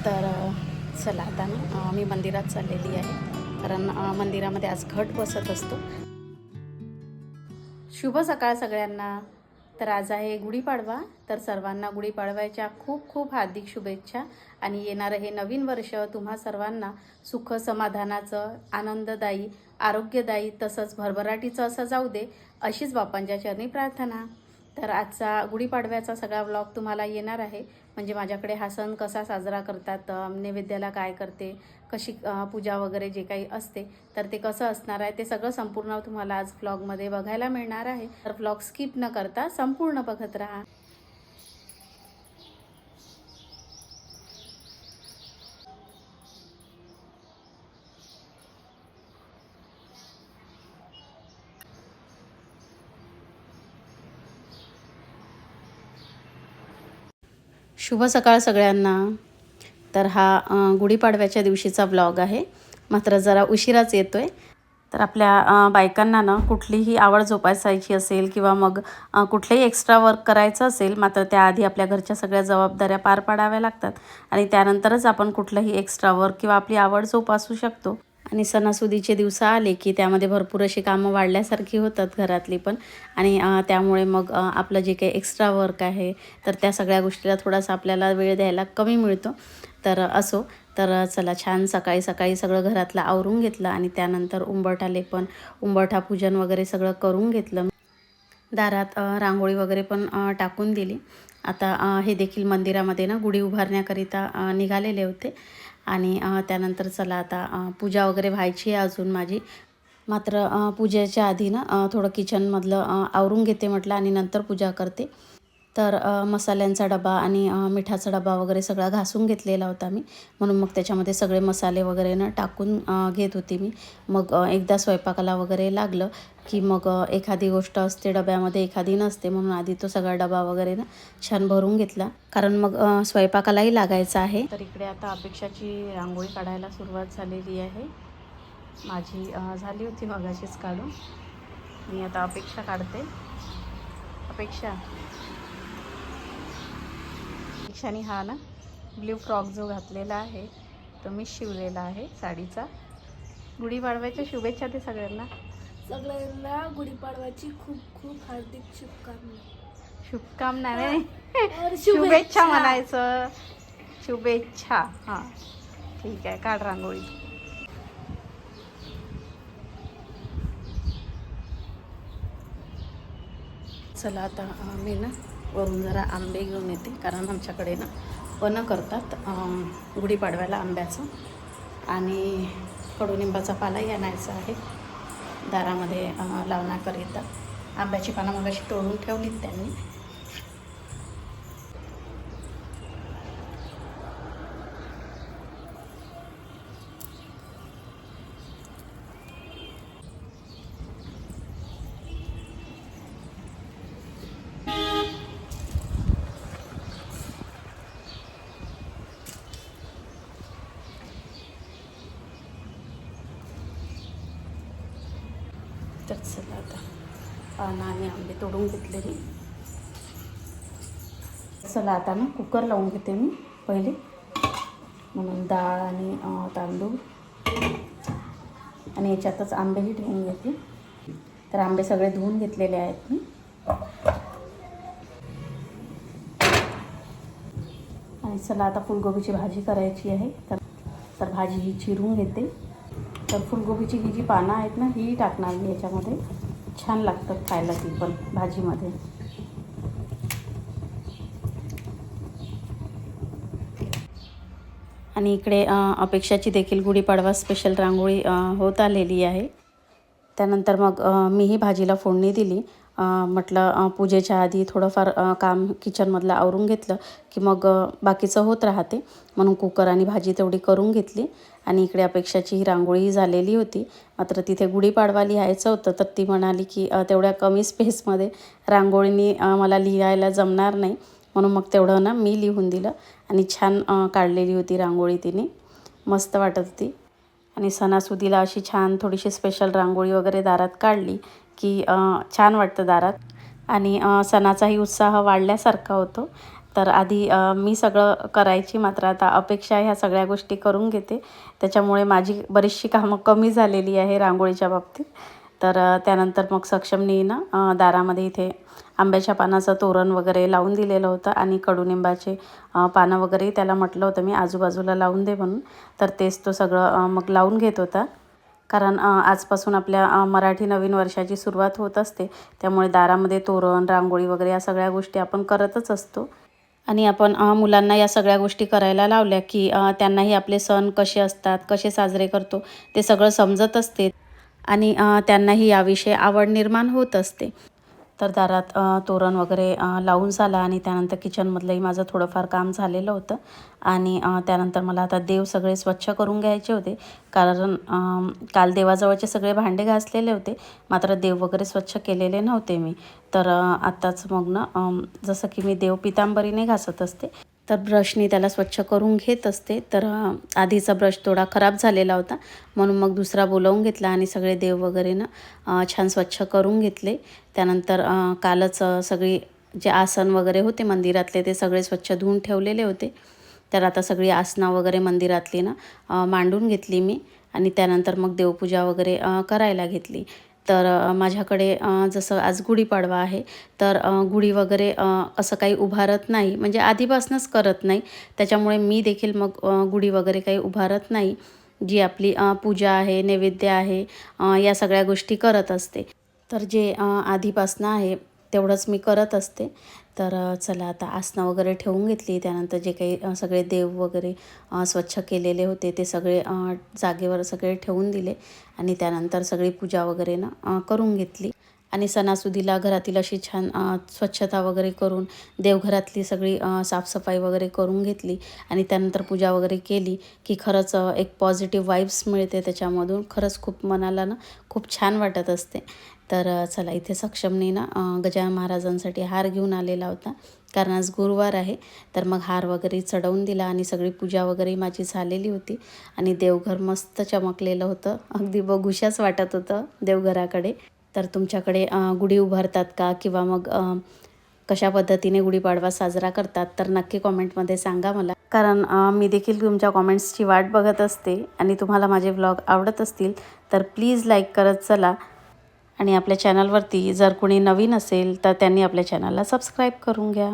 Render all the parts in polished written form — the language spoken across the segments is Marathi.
तर चला आता ना मी मंदिरात चाललेली आहे, कारण मंदिरामध्ये आज घट बसत असतो. शुभ सकाळ सगळ्यांना. तर आज आहे गुढीपाडवा. तर सर्वांना गुढीपाडव्याच्या खूप खूप हार्दिक शुभेच्छा. आणि येणारं हे नवीन वर्ष तुम्हा सर्वांना सुख समाधानाचं, आनंददायी, आरोग्यदायी तसंच भरभराटीचं असं जाऊ दे, अशीच बापांच्या चरणी प्रार्थना. तर आजचा गुढीपाडव्याचा सगळा व्लॉग तुम्हाला येणार आहे. म्हणजे माझ्याकडे हा सण कसा साजरा करतात, नैवेद्याला काय करते, कशी पूजा वगैरे जे काही असते, तर ते कसं असणार आहे ते सगळं संपूर्ण तुम्हाला आज व्लॉगमध्ये बघायला मिळणार आहे. तर व्लॉग स्किप न करता संपूर्ण बघत राहा. शुभ सकाळ सगळ्यांना. तर हा गुढीपाडव्याच्या दिवशीचा व्लॉग आहे, मात्र जरा उशिराच येतो आहे. तर आपल्या बायकांना ना कुठलीही आवड जोपासायची असेल किंवा मग कुठलंही एक्स्ट्रा वर्क करायचं असेल, मात्र त्याआधी आपल्या घरच्या सगळ्या जबाबदाऱ्या पार पाडाव्या लागतात आणि त्यानंतरच आपण कुठलंही एक्स्ट्रा वर्क किंवा आपली आवड जोपासू शकतो. आणि सणासुदीचे दिवस आले की त्यामध्ये भरपूर अशी कामं वाढल्यासारखी होतात घरातली पण. आणि त्यामुळे मग आपलं जे काही एक्स्ट्रा वर्क आहे तर त्या सगळ्या गोष्टीला थोडासा आपल्याला वेळ द्यायला कमी मिळतो. तर असो. तर चला, छान सकाळी सकाळी सगळं घरातलं आवरून घेतलं आणि त्यानंतर उंबरठा लेपन, उंबरठा पूजन वगैरे सगळं करून घेतलं. दारात रांगोळी वगैरे पण टाकून दिली. आता हे देखील मंदिरामध्ये ना गुढी उभारण्याकरिता निघालेले होते. आणि त्यानंतर चला आता पूजा वगैरे व्हायची आहे अजून माझी. मात्र पूजेच्या आधी ना थोडं किचनमधलं आवरून घेते म्हटलं आणि नंतर पूजा करते. तर मसाल्यांचा डबा आणि मिठाचा डबा वगैरे सगळा घासून घेतलेला होता मी, म्हणून मग त्याच्यामध्ये सगळे मसाले वगैरे ना टाकून घेत होती मी. मग एकदा स्वयंपाकाला वगैरे लागलं की मग एखादी गोष्ट असते डब्यामध्ये, एखादी नसते, म्हणून आधी तो सगळा डबा वगैरे ना छान भरून घेतला, कारण मग स्वयंपाकालाही लागायचं आहे. तर इकडे आता अपेक्षाची रांगोळी काढायला सुरुवात झालेली आहे. माझी झाली होती मगाशीच काढून. मी आता अपेक्षा काढते. अपेक्षाने हा ना ब्ल्यू फ्रॉक जो घातलेला आहे तो मी शिवलेला आहे साडीचा. गुढीपाडव्याच्या शुभेच्छा ते सगळ्यांना. सगळ्यांना गुढीपाडव्याची खूप खूप हार्दिक शुभकामना. शुभकामना नाही, शुभेच्छा म्हणायचं. शुभेच्छा. हां ठीक आहे, काढ रांगोळी. चला आता मी ना वरून जरा आंबे घेऊन येते, कारण आमच्याकडे ना पण करतात गुढीपाडव्याला आंब्याचं. आणि कडुनिंबाचा पालाही आणायचा आहे दारामध्ये लावण्याकरिता. आंब्याची पानं मग अशी तोडून ठेवलीत त्यांनी. तर चला आता पानं आणि आंबे तोडून घेतले मी. चला आता ना कुकर लावून घेते मी पहिले, म्हणून डाळ आणि तांदूळ आणि याच्यातच आंबेही ठेवून घेते. तर आंबे सगळे धुवून घेतलेले आहेत मी. आणि चला आता फुलगोबीची भाजी करायची आहे. तर भाजी ही चिरून घेते. तर फुलगोबीची ही जी पानं आहेत ना ही टाकणार मी याच्यामध्ये. छान लागतं खायला ती पण भाजीमध्ये. आणि इकडे अपेक्षाची देखील गुढीपाडवा स्पेशल रांगोळी होत आलेली आहे. त्यानंतर मग मीही भाजीला फोडणी दिली. म्हटलं पूजेच्या आधी थोडंफार काम किचनमधलं आवरून घेतलं की मग बाकीचं होत राहते, म्हणून कुकर आणि भाजी तेवढी करून घेतली. आणि इकडे अपेक्षाची ही रांगोळी झालेली होती, मात्र तिथे गुढीपाडवा लिहायचं होतं. तर ती म्हणाली की तेवढ्या कमी स्पेसमध्ये रांगोळीनी मला लिहायला जमणार नाही, म्हणून मग तेवढं ना मी लिहून दिलं. आणि छान काढलेली होती रांगोळी तिने, मस्त वाटत होती. आणि सणासुदीला अशी छान थोडीशी स्पेशल रांगोळी वगैरे दारात काढली की छान वाटतं दारात. आणि सणाचाही उत्साह वाढल्यासारखा होतो. तर आधी मी सगळं करायची, मात्र आता अपेक्षा ह्या सगळ्या गोष्टी करून घेते. त्याच्यामुळे माझी बरीचशी कामं कमी झालेली आहे रांगोळीच्या बाबतीत. तर त्यानंतर मग सक्षमनी ना दारामध्ये इथे आंब्याच्या पानाचं तोरण वगैरे लावून दिलेलं होतं आणि कडुनिंबाचे पानं वगैरे त्याला म्हटलं होतं मी आजूबाजूला लावून दे म्हणून. तर तेच तो सगळं मग लावून घेत होता. कारण आजपासून आपल्या मराठी नवीन वर्षाची सुरुवात होत असते. त्यामुळे दारामध्ये तोरण, रांगोळी वगैरे या सगळ्या गोष्टी आपण करतच असतो. आणि आपण मुलांना या सगळ्या गोष्टी करायला लावल्या की त्यांनाही आपले सण कसे असतात, कसे साजरे करतो ते सगळं समजत असते आणि त्यांनाही याविषयी आवड निर्माण होत असते. तर दारात तोरण वगैरे लावून झाला आणि त्यानंतर किचनमधलंही माझं थोडंफार काम झालेलं होतं. आणि त्यानंतर मला आता देव सगळे स्वच्छ करून घ्यायचे होते. कारण काल देवाजवळचे सगळे भांडे घासलेले होते, मात्र देव वगैरे स्वच्छ केलेले नव्हते मी. तर आत्ताच मग ना जसं की मी देव पितांबरीने घासत असते, तर ब्रशनी त्याला स्वच्छ करून घेत असते. तर आधीचा ब्रश थोडा खराब झालेला होता, म्हणून मग दुसरा बोलावून घेतला आणि सगळे देव वगैरे ना छान स्वच्छ करून घेतले. त्यानंतर कालच सगळी जे आसन वगैरे होते मंदिरातले ते सगळे स्वच्छ धुवून ठेवलेले होते. तर आता सगळी आसनं वगैरे मंदिरातली ना मांडून घेतली मी आणि त्यानंतर मग देवपूजा वगैरे करायला घेतली. तर माझ्याकडे जसं आज गुढीपाडवा आहे, तर गुढी वगैरे असं काही उभारत नाही, म्हणजे आधीपासूनच करत नाही. त्याच्यामुळे मी देखील मग गुढी वगैरे काही उभारत नाही. जी आपली पूजा आहे, नैवेद्य आहे, या सगळ्या गोष्टी करत असते. तर जे आधीपासनं आहे तेवढंच मी करत असते. तर चला आता आसनं वगैरे ठेवून घेतली. त्यानंतर जे काही सगळे देव वगैरे स्वच्छ केलेले होते ते सगळे जागेवर सगळे ठेवून दिले आणि त्यानंतर सगळी पूजा वगैरे ना करून घेतली. आणि सणासुदीला घरातील अशी छान स्वच्छता वगैरे करून देवघरातली सगळी साफसफाई वगैरे करून घेतली आणि त्यानंतर पूजा वगैरे केली की खरंच एक पॉझिटिव्ह वाईब्स मिळते त्याच्यामधून. खरंच खूप मनाला ना खूप छान वाटत असते. तर चला इथे सक्षमने ना गजानन महाराजांसाठी हार घेऊन आलेला होता, कारण आज गुरुवार आहे. तर मग हार वगैरे चढवून दिला आणि सगळी पूजा वगैरे माझी झालेली होती आणि देवघर मस्त चमकलेलं होतं. अगदी बघूशाच वाटत होतं देवघराकडे. तर तुमच्याकडे गुढी उभारतात का, किंवा मग कशा पद्धतीने गुढीपाडवा साजरा करतात, तर नक्की कॉमेंटमध्ये सांगा मला. कारण मी देखील तुमच्या कॉमेंट्सची वाट बघत असते आणि तुम्हाला माझे व्लॉग आवडत असतील तर प्लीज लाईक करत चला. आणि आपल्या चॅनलवरती जर कोणी नवीन असेल तर त्यांनी आपल्या चॅनलला सबस्क्राईब करून घ्या.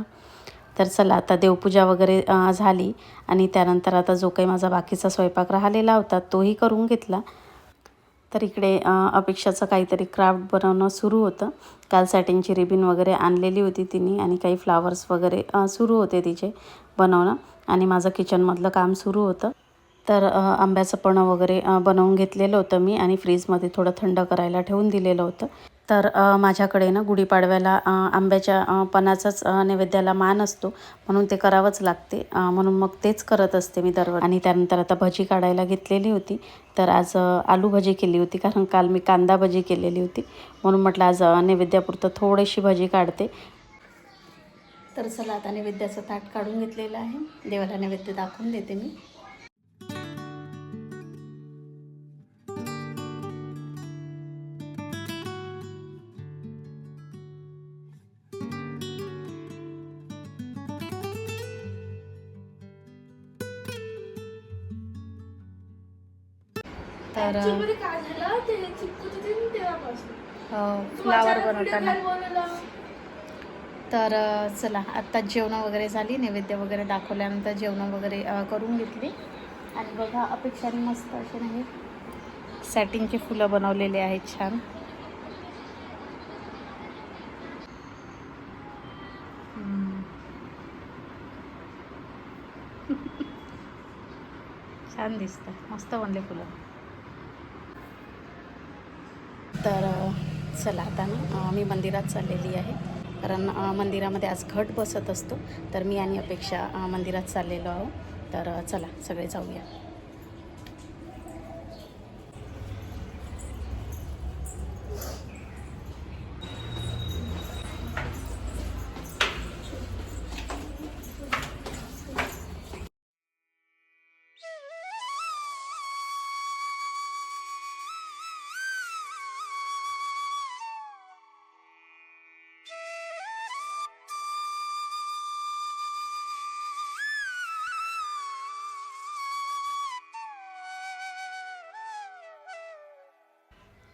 तर चला आता देवपूजा वगैरे झाली आणि त्यानंतर आता जो काही माझा बाकीचा स्वयंपाक राहिलेला होता तोही करून घेतला. तर इकडे अपेक्षाचं काहीतरी क्राफ्ट बनवणं सुरू होतं. काल सॅटिनची रिबीन वगैरे आणलेली होती तिने आणि काही फ्लावर्स वगैरे सुरू होते तिचे बनवणं आणि माझं किचनमधलं काम सुरू होतं. तर आंब्याचं पन्हं वगैरे बनवून घेतलेलं होतं मी आणि फ्रीजमध्ये थोडं थंड करायला ठेवून दिलेलं होतं. तर माझ्याकडे ना गुढीपाडव्याला आंब्याच्या पन्हाचाच नैवेद्याला मान असतो, म्हणून ते करावंच लागते. म्हणून मग तेच करत असते मी दरवेळी. आणि त्यानंतर आता भजी काढायला घेतलेली होती. तर आज आलू भजी केली होती, कारण काल मी कांदा भजी केलेली होती, म्हणून म्हटलं आज नैवेद्यापुरतं थोडीशी भजी काढते. तर चला आता नैवेद्याचं ताट काढून घेतलेलं आहे. देवाला नैवेद्य दाखवून देते मी. तर ऍक्च्युअली काय झालं ते चिपकत होते ना तेव्हापासून फ्लावर बनवताना. बनवलं. तर चला आत्ता जेवणं वगैरे झाली, नैवेद्य वगैरे दाखवल्यानंतर जेवणं वगैरे करून घेतली. आणि बघा अपेक्षाने मस्त असे नाही सॅटिनचे फुलं बनवलेले आहेत छान. छान दिसतं, मस्त बनले फुलं. तर चला आता ना मी मंदिरात चाललेली आहे, कारण मंदिरामध्ये आज घट बसत असतो. तर मी आणि अपेक्षा मंदिरात चाललेलो आहो. तर चला सगळे जाऊया.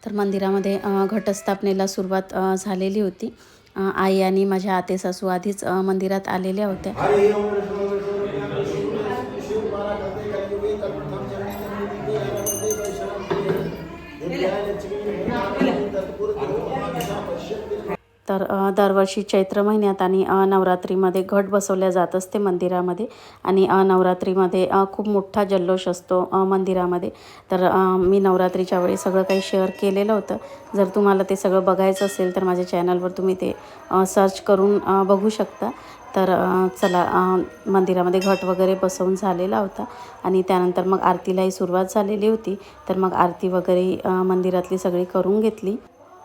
तर मंदिरामध्ये घटस्थापनेला सुरुवात झालेली होती. आई आणि माझ्या आते सासू आधीच मंदिरात आलेल्या होत्या. तर दरवर्षी चैत्र महिन्यात आणि नवरात्रीमध्ये घट बसवल्या जात असते मंदिरामध्ये. आणि नवरात्रीमध्ये खूप मोठा जल्लोष असतो मंदिरामध्ये. तर मी नवरात्रीच्या वेळी सगळं काही शेअर केलेलं होतं. जर तुम्हाला ते सगळं बघायचं असेल तर माझ्या चॅनलवर तुम्ही ते सर्च करून बघू शकता. तर चला, मंदिरामध्ये घट वगैरे बसवून झालेला होता आणि त्यानंतर मग आरतीलाही सुरुवात झालेली होती. तर मग आरती वगैरे मंदिरातली सगळी करून घेतली.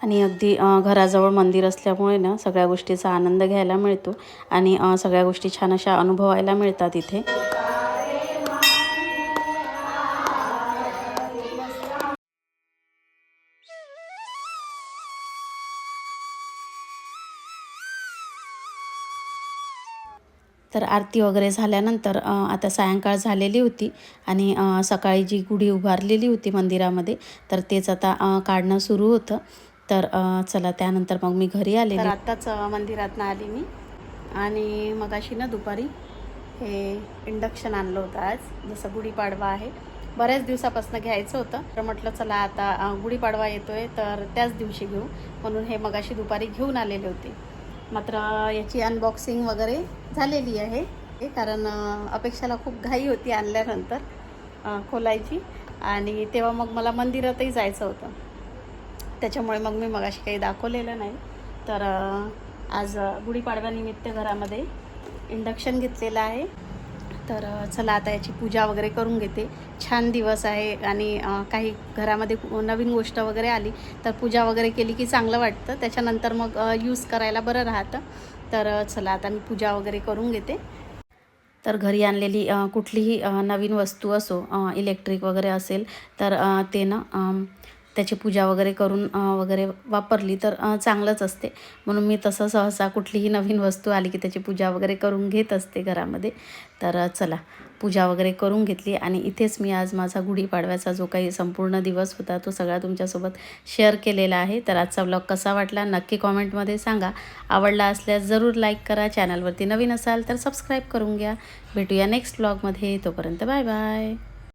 आणि अगदी घराजवळ मंदिर असल्यामुळे ना सगळ्या गोष्टीचा आनंद घ्यायला मिळतो आणि सगळ्या गोष्टी छान अशा अनुभवायला मिळतात इथे. तर आरती वगैरे झाल्यानंतर आता सायंकाळ झालेली होती आणि सकाळी जी गुढी उभारलेली होती मंदिरामध्ये तर तेच आता काढणं सुरू होतं. तर चला, त्यानंतर मग मी घरी आले. तर आत्ताच मंदिरातनं आली मी आणि मग अशी ना दुपारी हे इंडक्शन आणलं होतं. आज जसं गुढीपाडवा आहे, बऱ्याच दिवसापासून घ्यायचं होतं. तर म्हटलं चला आता गुढीपाडवा येतोय तर त्याच दिवशी घेऊ, म्हणून हे मग अशी दुपारी घेऊन आलेले होते. मात्र याची अनबॉक्सिंग वगैरे झालेली आहे, कारण अपेक्षाला खूप घाई होती आणल्यानंतर खोलायची. आणि तेव्हा मग मला मंदिरातही जायचं होतं, त्याच्यामुळे मग मी मगाशी काही दाखवलेलं नाही. तर आज गुढीपाडव्यानिमित्त घरामध्ये इंडक्शन घेतलेलं आहे. तर चला आता याची पूजा वगैरे करून घेते. छान दिवस आहे आणि काही घरामध्ये नवीन गोष्ट वगैरे आली तर पूजा वगैरे केली की चांगलं वाटतं, त्याच्यानंतर मग यूज करायला बरं राहतं. तर चला आता मी पूजा वगैरे करून घेते. तर घरी आणलेली कुठलीही नवीन वस्तू असो, इलेक्ट्रिक वगैरे असेल तर ते ना त्याची पूजा वगैरे करून वगैरे वापरली तर चांगलंच असते. म्हणून मी तसं सहसा कुठलीही नवीन वस्तू आली की त्याची पूजा वगैरे करून घेत असते घरामध्ये. तर चला, पूजा वगैरे करून घेतली आणि इथेच मी आज माझा गुढीपाडव्याचा जो काही संपूर्ण दिवस होता तो सगळा तुमच्यासोबत शेअर केलेला आहे. तर आजचा व्लॉग कसा वाटला नक्की कॉमेंटमध्ये सांगा. आवडला असल्यास जरूर लाईक करा. चॅनलवरती नवीन असाल तर सबस्क्राईब करून घ्या. भेटूया नेक्स्ट व्लॉगमध्ये. तोपर्यंत बाय बाय.